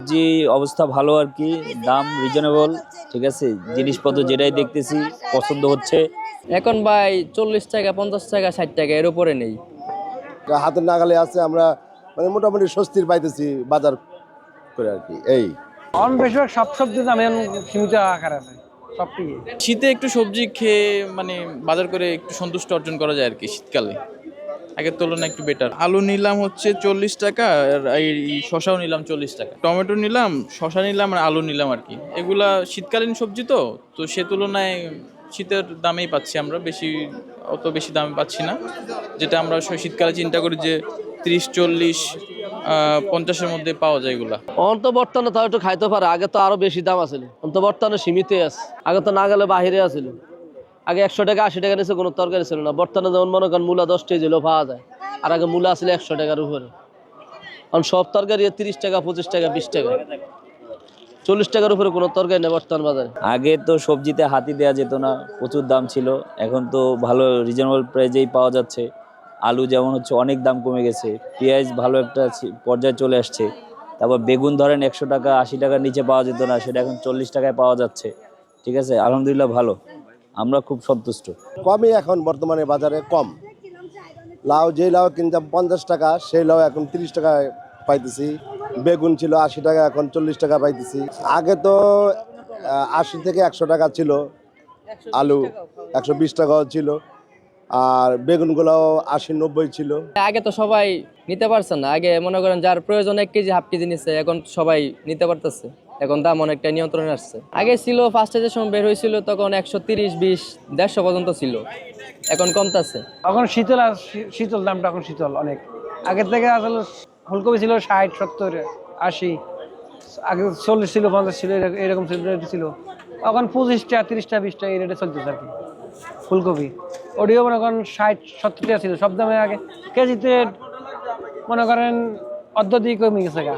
জি, অবস্থা ভালো আর কি, দাম রিজনেবল। ঠিক আছে, জিনিসপত্র যেটাই দেখতেছি পছন্দ হচ্ছে। এখন ভাই 40 টাকা, 50 টাকা, 60 টাকা এর উপরে নেই। হাতের নাগালে আছে, আমরা মানে মোটামুটি স্বস্তির পাইতেছি বাজার করে আর কি। এই বেশিরভাগ সব সবজির দাম এখন সীমিত আকার আছে সবটি। শীতে একটু সবজি খেয়ে মানে বাজার করে একটু সন্তুষ্ট অর্জন করা যায় আর কি শীতকালে, আগের তুলনায় একটু বেটার। আলু নিলাম হচ্ছে 40 টাকা, আর এই শশাও নিলাম 40 টাকা। টমেটো নিলাম, শশা নিলাম আর আলু নিলাম আর কি। এগুলা শীতকালীন সবজি তো তো সে তুলনায় শীতের দামেই পাচ্ছি আমরা, অত বেশি দামে পাচ্ছি না। যেটা আমরা শীতকালে চিন্তা করি যে 30, 40, 50-এর মধ্যে পাওয়া যায় এগুলা। অন্ত বর্তমানে তাও একটু খাইতে পারে, আগে তো আরো বেশি দাম আছিল। অন্ত বর্তমানে সীমিত আছে, আগে তো না গেলে বাহিরে আছিল। আগে 100 টাকা 80 টাকা নিচে কোনো তরকারি ছিল না। বর্তমানে যেমন মনে করেন মূলা 10 টাকা দিলেও পাওয়া যায়, আর আগে মূলা আসলে 100 টাকার উপরে। কারণ সব তরকারি 30 টাকা, 25 টাকা, 20 টাকা, 40 টাকার উপরে কোনো তরকারি নেই বর্তমান বাজারে। আগে তো সবজিতে হাতি দেওয়া যেত না, প্রচুর দাম ছিল। এখন তো ভালো রিজনেবল প্রাইজেই পাওয়া যাচ্ছে। আলু যেমন হচ্ছে অনেক দাম কমে গেছে, পেঁয়াজ ভালো একটা পর্যায়ে চলে আসছে। তারপর বেগুন ধরেন 100 টাকা 80 টাকার নিচে পাওয়া যেত না, সেটা এখন 40 টাকায় পাওয়া যাচ্ছে। ঠিক আছে, আলহামদুলিল্লাহ ভালো, আমরা খুব সন্তুষ্ট। কমই এখন বর্তমানে বাজারে কম। লাউ, যেই লাউ কিনতাম 50 টাকা, সেই লাউ এখন 30 টাকায় পাইতেছি। বেগুন ছিল 80 টাকা, এখন 40 টাকা পাইতেছি। আগে তো 80 থেকে 100 টাকা ছিল আলু, 120 টাকাও ছিল, আর বেগুনগুলোও 80-90 ছিল। আগে তো সবাই নিতে পারছে না। আগে মনে করেন যার প্রয়োজন 1 কেজি, হাফ কেজি নিচ্ছে, এখন সবাই নিতে পারতেছে। এখন দাম অনেকটা নিয়ন্ত্রণে আসছে। আগে ছিল ফার্স্টে যে সময় বের হয়েছিল তখন 130, 20, 150 পর্যন্ত ছিল, এখন কমতেছে। এখন শীতল দামটা এখন শীতল অনেক। আগের থেকে আসলে ফুলকপি ছিল 60, 70, 80, আগে 40 ছিল, 50 ছিল, এরকম ছিল। এখন 25 টাকা, 30 টাকা, 20 টাকা এই রেটে চলতেছে আর কি ফুলকপি। ওডিও মনে করেন 60, 70 টাকা ছিল সব দামে। আগে কেজিতে মনে করেন অর্ধেক কমে গেছে গা।